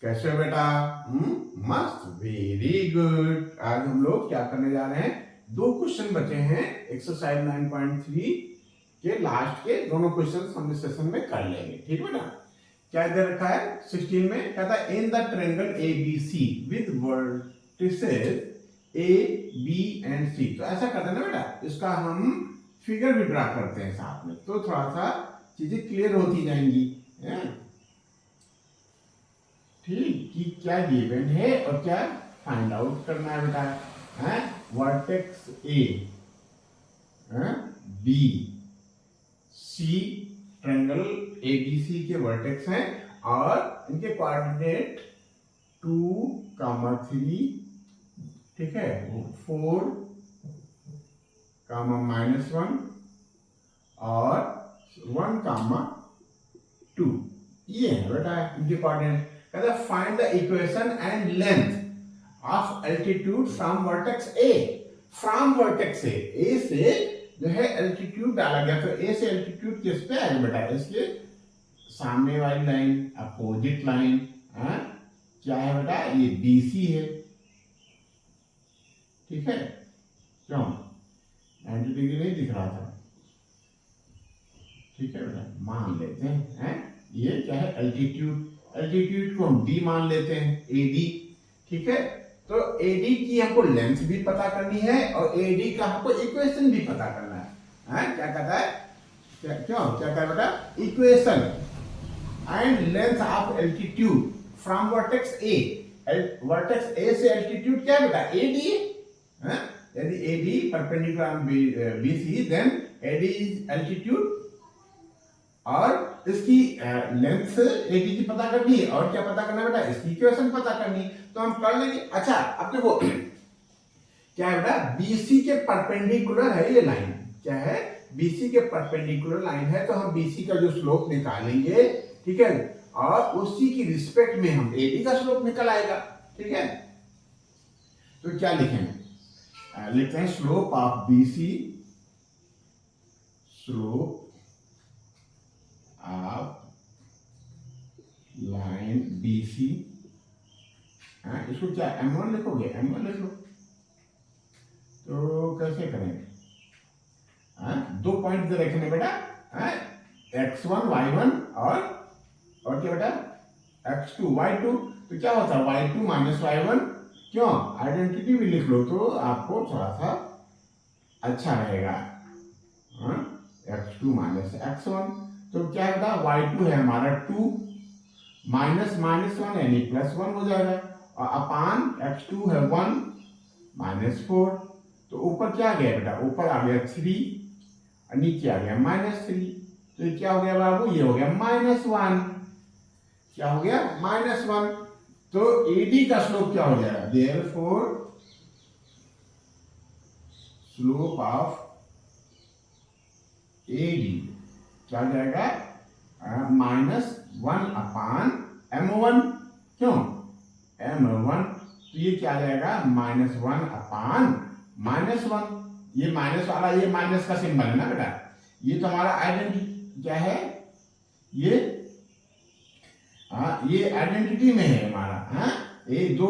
कैसे हो बेटा? मस्त, वेरी गुड। आज हम लोग क्या करने जा रहे हैं? दो क्वेश्चन बचे हैं एक्सरसाइज 9.3 के लास्ट के दोनों क्वेश्चन हम इस सेशन में कर लेंगे। ठीक है बेटा? क्या इधर रखा है 16 में? कहता है in the triangle ABC with vertices A, B and C। तो ऐसा करते हैं ना बेटा, इसका हम फिगर भी ड्रा करते हैं साथ में, तो थोड़ा सा चीजें क्लियर होती जाएंगी। ठीक कि क्या गिवन है और क्या फाइंड आउट करना है बेटा। है vertex A, B, C, triangle ABC के वर्टेक्स हैं और इनके कोऑर्डिनेट 2, 3, ठीक है, 4, -1 और 1, 2। ये है बेटा इनके कोऑर्डिनेट। कहता है find the equation and length of altitude from vertex A. From vertex A से जो है एल्टीट्यूड डाला गया, तो ए से एल्टीट्यूड किस पे आएगा बेटा? इसके सामने वाली लाइन, अपोजिट लाइन क्या है बेटा? ये बीसी है। ठीक है, क्यों 90 डिग्री नहीं दिख रहा था? ठीक है बेटा, मान लेते हैं ये क्या है? एल्टीट्यूड। एल्टीट्यूड को हम डी मान लेते हैं, एडी। ठीक है, तो एडी की हमको लेंथ भी पता करनी है और एडी का हमको इक्वेशन भी पता करना है। क्या कहता है? क्या कहता है बेटा? Equation and length of altitude from vertex A. Vertex A से एल्टीट्यूड क्या है बेटा? एडी है। यदि AD perpendicular BC, then AD is altitude और इसकी लेंथ एडी की पता करनी है और क्या पता करना बेटा? इसकी इक्वेशन पता करनी, तो हम कर लेंगे। अच्छा, अब देखो क्या है बेटा? बीसी के परपेंडिकुलर है ये लाइन। क्या है? बीसी के परपेंडिकुलर लाइन है, तो हम बीसी का जो स्लोप निकालेंगे, ठीक है, और उसी की रिस्पेक्ट में हम एडी का स्लोप निकल आएगा। ठीक है, तो क्या लिखेंगे? लिखते हैं slope of BC, slope of line BC। इसको क्या M1 लिखोगे? M1 लिख लो। तो कैसे करेंगे? दो पॉइंट दे रखे बेटा, x1 y1 और क्या बेटा? x2 y2। तो क्या होता है? y2 minus y1। क्यों? आइडेंटिटी भी लिख लो तो आपको थोड़ा सा अच्छा रहेगा। x2 माइनस x1, तो क्या है बेटा? y2 है हमारा 2 माइनस -1 यानी +1 हो जाएगा, और अपान x2 है 1 -4। तो ऊपर क्या आ गया बेटा? ऊपर आ गया 3 और नीचे आ गया -3। तो ये क्या हो गया बाबू? ये हो गया -1। क्या हो गया? -1। तो एडी का स्लोप क्या हो जाएगा? देयरफॉर स्लोप ऑफ एडी क्या हो जाएगा? -1 अपान M1। क्यों? M1। तो ये क्या आ जाएगा? -1 अपान -1। ये माइनस वाला, ये माइनस का सिंबल है ना बेटा? ये तो हमारा आइडेंटिटी क्या है? ये आइडेंटिटी में है हमारा। ये दो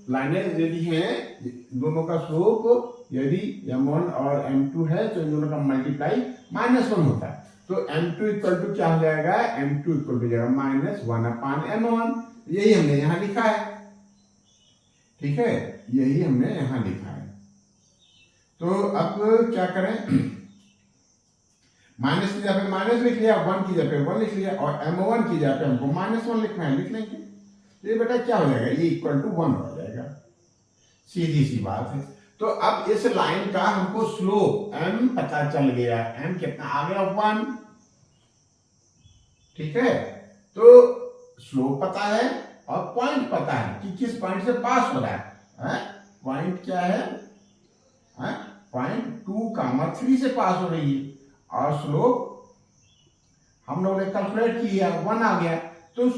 लाइनें यदि हैं, दोनों का स्लोप यदि M1 और M2 है, तो इन दोनों का मल्टीप्लाई -1 होता है। तो M2 इक्वल टू क्या हो जाएगा? M2 इक्वल टू जाएगा -1 अपान M1। यही हमने यहां लिखा है। ठीक है, यही हमने यहां लिखा है। तो अब क्या करें? माइनस की जगह पे माइनस लिख लिया, 1 की जगह पे 1 लिख लिया, और M1 की जगह पे हमको -1 लिखना है, लिख लेंगे। तो ये बेटा क्या हो जाएगा? ये इक्वल टू 1 हो जाएगा। सीधी सी बात है। तो अब इस लाइन का हमको स्लोप M पता चल गया। M कितना आ गया? 1। ठीक है, तो स्लोप पता है और पॉइंट पता है कि किस पॉइंट से पास हो रहा है। पॉइंट क्या है? पॉइंट 2, 3 से पास हो रही है, और स्लोप हम लोग ने कैलकुलेट किया 1 आ गया। तो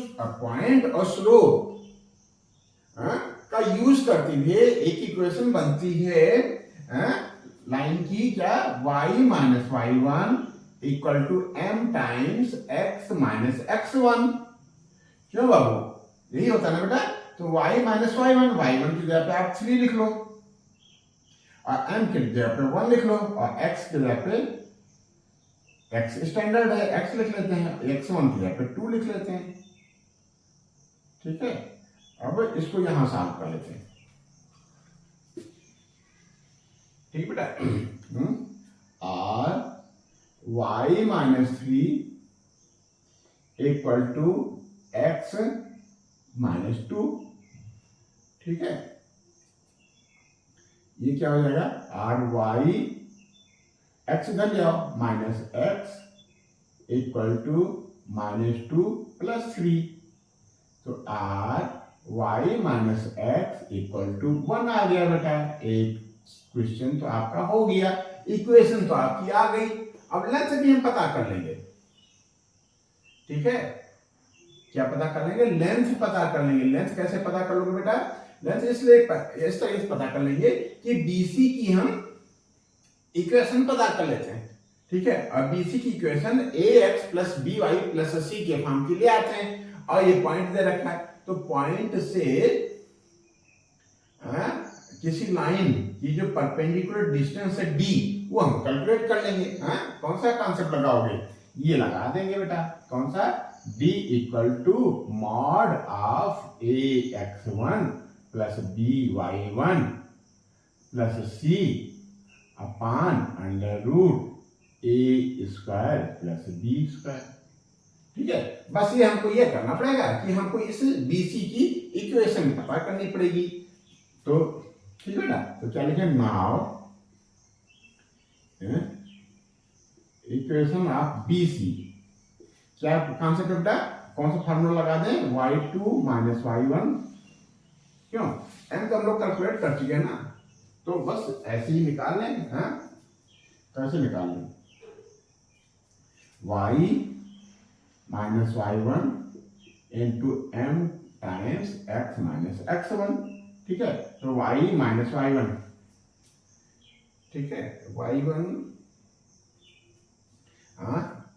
पॉइंट और स्लोप का यूज करते हुए एक इक्वेशन बनती है लाइन की, क्या? y minus y1 equal to m times x minus x1। क्यों बाबू? यही होता है ना बेटा। तो y minus y one, y one की जगह पे आप 3 लिख लो और m की जगह पे 1 लिख लो और x की जगह पे x स्टैंडर्ड है x लिख लेते हैं, x1 की जगह पे 2 लिख लेते हैं। ठीक है, अब इसको यहां सॉल्व कर लेते हैं। ठीक बेटा, और y minus 3 equal to x minus 2। ठीक है, ये क्या हो जाएगा, आर वाई एक्स इधर ले आओ, minus x equal to minus 2 plus 3। तो or y minus x equal to 1 आ गया बेटा। एक क्वेश्चन तो आपका हो गया, इक्वेशन तो आपकी आ गई। अब लेंथ भी हम पता कर लेंगे। ठीक है, क्या पता कर लेंगे, लेंथ पता कर लेंगे। लेंथ कैसे पता कर लोगे बेटा, लेंथ इसलिए इस तरह से पता कर लेंगे कि बीसी की हम इक्वेशन पता कर लेते हैं। ठीक है, और बीसी की equation a x plus b y plus c के फॉर्म के लिए आते हैं और ये पॉइंट दे रखा है। तो पॉइंट से किसी लाइन की जो परपेंडिकुलर डिस्टेंस है डी, वो हम कैलकुलेट कर लेंगे। कौन सा कॉन्सेप्ट लगाओगे, ये लगा देंगे बेटा। कौन सा, d equal to mod of a x one plus b y one plus c upon under root a square plus b square. ठीक है, बस ये हमको ये करना पड़ेगा कि हमको इस बीसी की इक्वेशन पता करनी पड़ेगी। तो ठीक है ना, तो क्या लिखें, नाउ इक्वेशन ऑफ बीसी। क्या कॉन्सेप्ट बेटा, कौन सा फार्मूला लगा दें, y2 माइनस y1। क्यों, m तो हम लोग कैलकुलेट कर चुके हैं ना, तो बस ऐसे ही निकाल लें। कैसे निकाल लें, y minus y1 into m times x minus x1। ठीक है, तो y माइनस y1, ठीक है, y1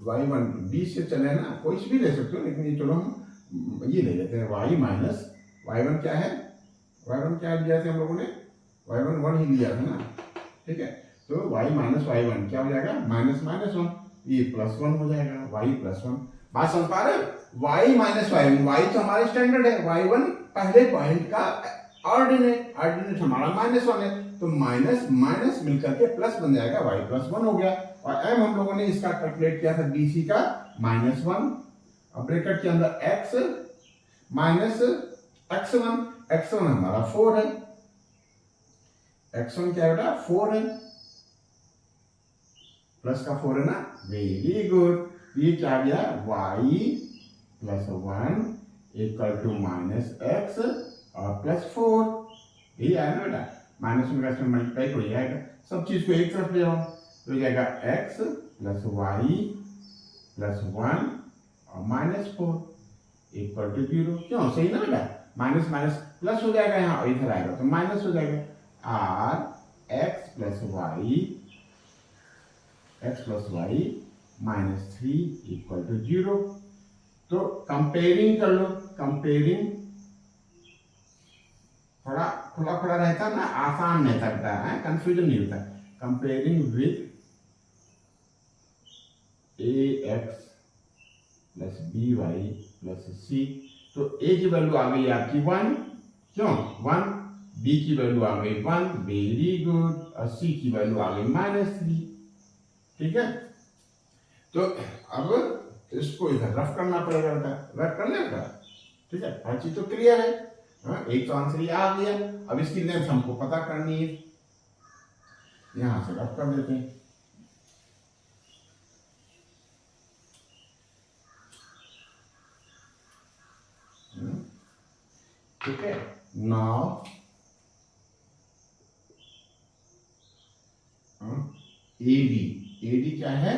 y1 b से चले ना, कोई भी ले सकते हो, लेकिन ये चलो हम ये ले लेते हैं। y माइनस y1 क्या है, y1 क्या लिया था हम लोगों ने, y1 1 ही लिया था ना। ठीक है, तो y माइनस y1 क्या हो जाएगा, माइनस माइनस 1, ये प्लस 1 हो जाएगा, y प्लस 1। बात समझ पा रहे हो, y माइनस y1, y तो हमारे स्टैंडर्ड है, y1 पहले पॉइंट का ऑर्डिनेट, ऑर्डिनेट हमारा माइनस 1 है, तो माइनस माइनस मिलकर के प्लस बन जाएगा, y प्लस 1 हो गया। और m हम लोगों ने इसका कैलकुलेट किया था बीसी का माइनस 1, और ब्रैकेट के अंदर x माइनस x1, x1 हमारा 4 है, x1 क्या है बेटा, 4 है, प्लस का 4 है ना, वेरी गुड। ये क्या आ गया, y plus 1 equal to minus x और प्लस 4। यही आया ना बेटा, माइनस में कैसे मल्टीप्लाई हो जाएगा, सब चीज को एक तरफ ले आओ, तो हो जाएगा x प्लस वाई प्लस 1 और माइनस 4 इक्वल टू 0। क्यों, सही ना बेटा, माइनस माइनस प्लस हो जाएगा यहाँ, और इधर आएगा तो माइनस हो जाएगा। r x plus y minus 3 equal to 0। तो कंपेयरिंग कर लो, कंपेयरिंग थोड़ा खुला खुला रहता ना, आसान नहीं लगता है, कंफ्यूजन नहीं होता। Comparing with ax plus b y plus c, तो a की वैल्यू आ गई आपकी 1, क्यों 1, b की वैल्यू आ गई 1, वेरी गुड, और c की वैल्यू आ गई -3। ठीक है, तो अब इसको इधर रफ करना पड़ेगा बेटा, रफ कर लेगा। ठीक है, हर चीज तो क्लियर है। एक तो आंसर ये आ गया, अब इसकी लेंथ हमको पता करनी है, यहां से रफ कर देते हैं। ठीक है, नाउ AD क्या है,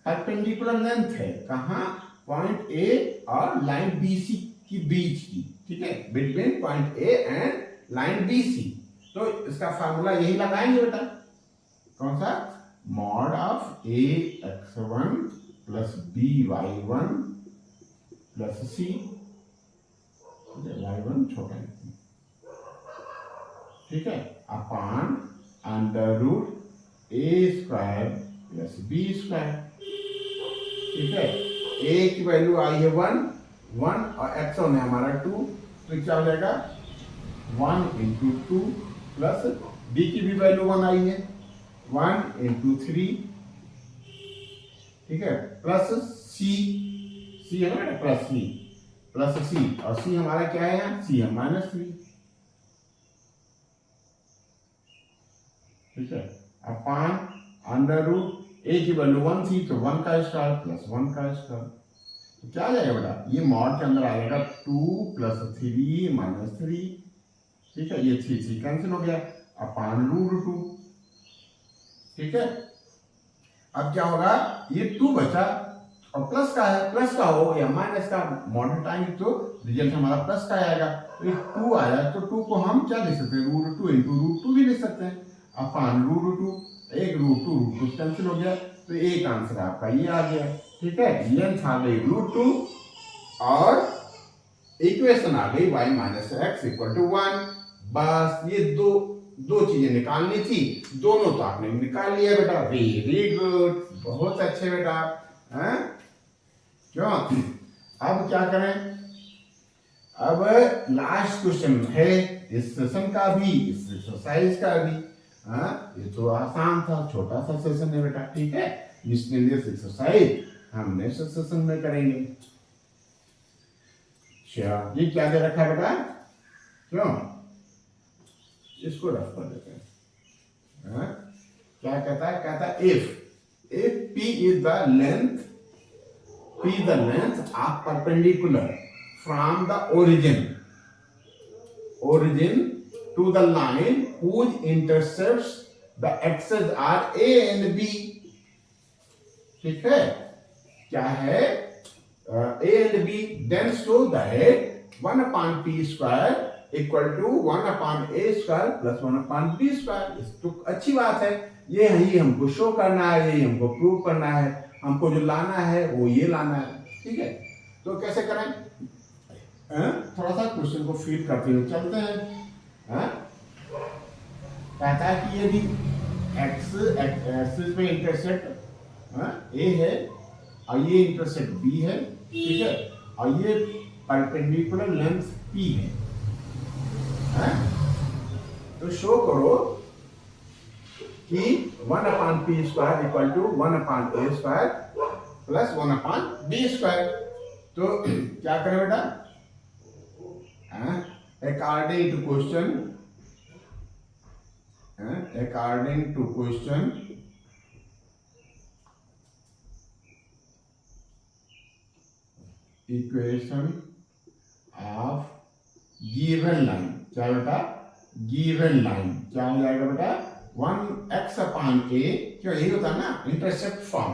परपेंडिकुलर लेंथ है, कहां, पॉइंट A और लाइन BC की बीच की। ठीक है, between point A and line BC। तो इसका फार्मूला यही लगाएंगे बेटा, कौन सा, mod of AX1 plus BY1 plus C y1 छोटा है, ठीक है, upon under root a square plus b square, ठीक है। ए की वैल्यू आई है 1 और एक्स वन है हमारा 2, तो क्या हो जाएगा 1 इंटू 2 प्लस बी की भी वैल्यू 1 आई है 1 इंटू 3, ठीक है, प्लस सी है ना प्लस सी और सी हमारा क्या है यहाँ, सी है -3, ठीक है, अपॉन अंडर रूट ए की वैल्यू 1 थी तो 1 का स्क्वायर प्लस 1 का स्क्वायर, तो क्या आ जाएगा बेटा, ये मॉड के अंदर आ जाएगा 2 प्लस 3 -3, ठीक है, ये 3 कैंसिल हो गया अपॉन रूट 2, ठीक है। अब क्या होगा, ये 2 बचा और प्लस का है, प्लस का हो या माइनस का मॉड हटाएंगे तो रिजल्ट हमारा प्लस का आएगा, तो ये 2 आया तो 2 को हम क्या लिख सकते हैं, √2 इंटू √2 भी लिख सकते हैं अपॉन √2, एक √2 कैंसिल हो गया, तो एक आंसर आपका ये आ गया, ठीक है। लेंथ आ गई √2 और इक्वेशन आ गई y - x = 1। बस ये दो चीजें निकालनी थी, दोनों तो आपने निकाल लिया बेटा, वेरी गुड, बहुत अच्छे बेटा, हैं? क्यों? अब क्या करें, अब लास्ट क्वेश्चन है इस सेशन का भी, इस एक्सरसाइज का भी। हाँ, ये तो आसान था, छोटा सा सेशन है बेटा, ठीक है। मिसलेनियस एक्सरसाइज हम नेक्स्ट सेशन में करेंगे। अच्छा, ये क्या दे रखा है बेटा, क्यों इसको रफ कर देते हैं। हाँ? क्या कहता है, कहता है if P is the length of perpendicular from the origin to the line whose intercepts the axes are A and B, ठीक है, क्या है A and B, then show that 1/p² = 1/a² + 1/b²। तो अच्छी बात है, ये हमको शो करना है, ये हमको प्रूव करना है, हमको जो लाना है वो ये लाना है, ठीक है। तो कैसे करें, थोड़ा सा क्वेश्चन को फील करते हुए चलते हैं। कहता है कि यदि एक्सिस पे इंटरसेप्ट ए है और ये इंटरसेप्ट बी है, ठीक है, और ये परपेंडिकुलर लेंथ पी है, तो शो करो कि 1/p² = 1/a² + 1/b²। तो क्या करें बेटा, according to question equation of given line, क्या बेटा, गिवन लाइन क्या हो जाएगा बेटा, 1x/a, क्यों यही होता है ना इंटरसेप्ट फॉर्म,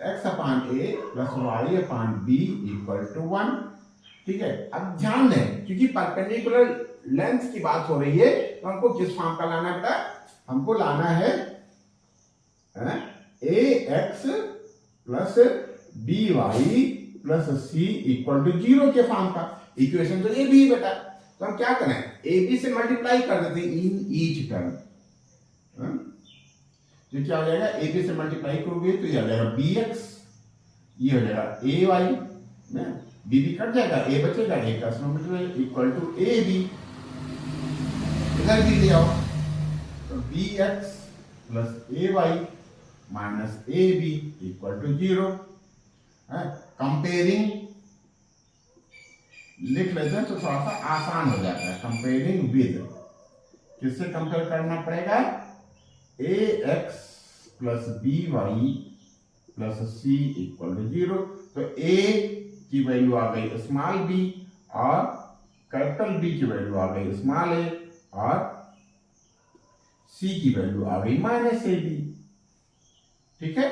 x/a + y/b = 1, ठीक है। अब ध्यान दें, क्योंकि परपेंडिकुलर लेंथ की बात हो रही है, तो हमको किस फॉर्म का लाना है बेटा, हमको लाना है ax + by + c = 0 के फॉर्म का। इक्वेशन तो ये भी बेटा, तो हम क्या करें, ए बी से मल्टीप्लाई कर देते हैं इन ईच टर्म, तो क्या हो जाएगा, ए बी से मल्टीप्लाई करोगे तो ये आ जाएगा bx, ये हो जाएगा ay, बी बी कट जाएगा, ए बचेगा, ए का = ab, इधर भी ले आओ, तो bx + ay - ab = 0। कंपेयरिंग लिख लेते हैं तो थोड़ा सा आसान हो जाता है, कंपेयरिंग विद, किससे कंपेयर करना पड़ेगा, ax + by + c = 0, तो a की वैल्यू आ गई स्मॉल b और कैपिटल B की वैल्यू आ गई स्मॉल a और c की वैल्यू आ गई -ab, ठीक है,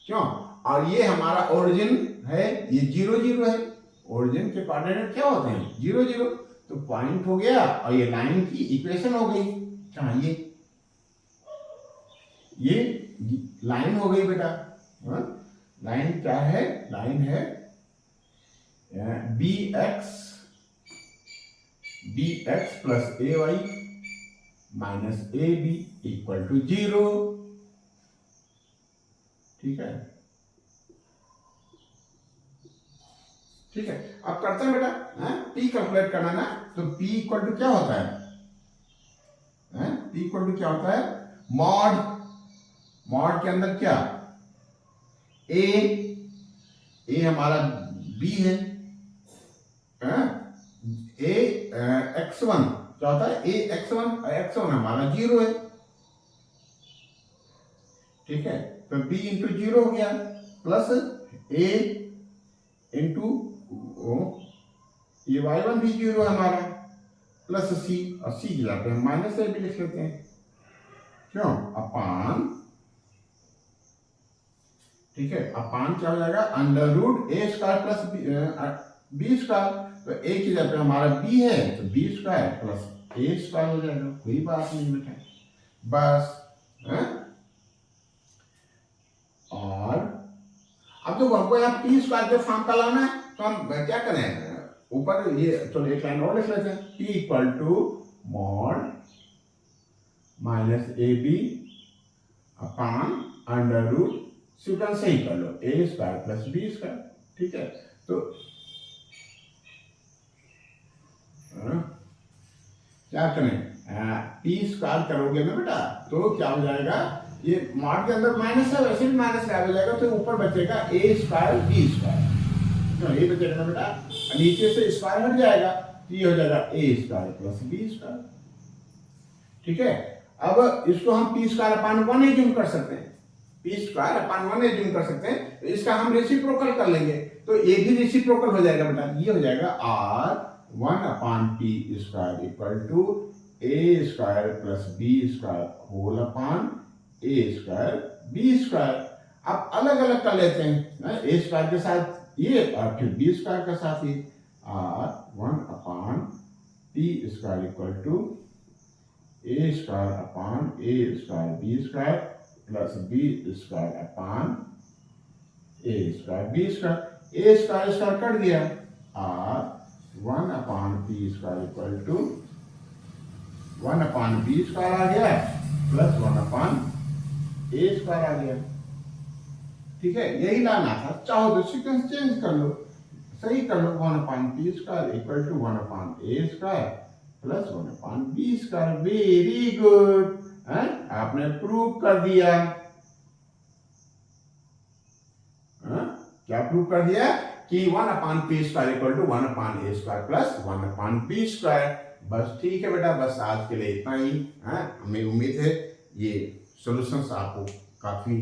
क्यों, और ये हमारा ओरिजिन है, ये 0 0 है, ओरिजिन के कोऑर्डिनेट क्या होते हैं 0 0, तो पॉइंट हो गया और ये लाइन की इक्वेशन हो गई, ये लाइन हो गई बेटा। लाइन क्या है, लाइन है bx b x plus a y minus a b equal to 0। ठीक है, ठीक है। अब करते हैं बेटा, पी कैलकुलेट करना ना, तो पी इक्वल टू क्या होता है, पी इक्वल टू क्या होता है, मॉड, मॉड के अंदर क्या, ए हमारा बी है, ए x1 क्या होता है, ए x1 हमारा 0 है। ठीक है, तो b इंटू 0 हो गया प्लस a इंटू ये y1 भी 0 है हमारा, प्लस c, और c की जगह पे हम माइनस ए भी लिख लेते हैं, क्यों, अपान, ठीक है, अपान क्या हो जाएगा, under root a square plus b square, तो ए की जगह पे हमारा बी है तो बी स्क्वायर प्लस ए स्क्वायर हो जाएगा, कोई बात नहीं बेटा, बस। और अब तो हमको यहाँ पी स्क्वायर के फॉर्म का लाना है, तो हम क्या करें, ऊपर ये चलो एक लाइन और लिख लेते हैं, p equal to mod minus a b upon under root, सूत्र सही कर लो, a square plus b square. ठीक है, तो क्या करें, पी स्क्वायर करोगे ना बेटा तो क्या हो जाएगा, ये मॉड के अंदर माइनस है, वैसे भी माइनस क्या हो जाएगा, तो ऊपर बचेगा ए स्क्वायर बी स्क्वायर, ये बचेगा ना बेटा, नीचे से स्क्वायर हट जाएगा, तो ये हो जाएगा ए स्क्वायर प्लस बी स्क्वायर। ठीक है, अब इसको हम पी स्क्वायर अपान 1 एज्यूम कर सकते हैं, पी स्क्वायर अपान 1 एज्यूम कर सकते हैं, तो इसका हम रेसिप्रोकल कर लेंगे, तो ये भी रेसिप्रोकल हो जाएगा बेटा, ये हो जाएगा or 1 upon p square equal to a square plus b square whole upon a square b square. अब अलग अलग कर लेते हैं, ए स्क्वायर के साथ ये और फिर बी स्क्वायर के साथ ये, r 1 upon p square equal to a square upon a square b square plus b square upon a square b square, a square square कट गया, r 1 upon p square equal to 1 upon b square आ गया plus 1 upon a square आ गया। ठीक है, यही लाना था, चाहो तो सीक्वेंस चेंज कर लो, सही कर लो, 1 upon p square equal to 1 upon a square plus 1 upon b square. Very good, आपने प्रूव कर दिया। क्या प्रूव कर दिया कि 1 upon p square equal to 1 upon a square plus 1 upon b square. बस ठीक है बेटा, बस आज के लिए इतना ही। हमें उम्मीद है ये सॉल्यूशंस आपको काफी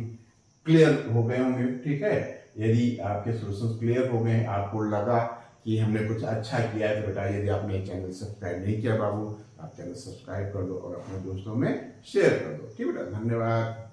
क्लियर हो गए होंगे। ठीक है, यदि आपके सॉल्यूशंस क्लियर हो गए, आपको लगा कि हमने कुछ अच्छा किया है, तो बेटा यदि आपने चैनल सब्सक्राइब नहीं किया बाबू, आप चैनल सब्सक्राइब कर दो और अपने दोस्तों में शेयर कर दो। ठीक बेटा, धन्यवाद।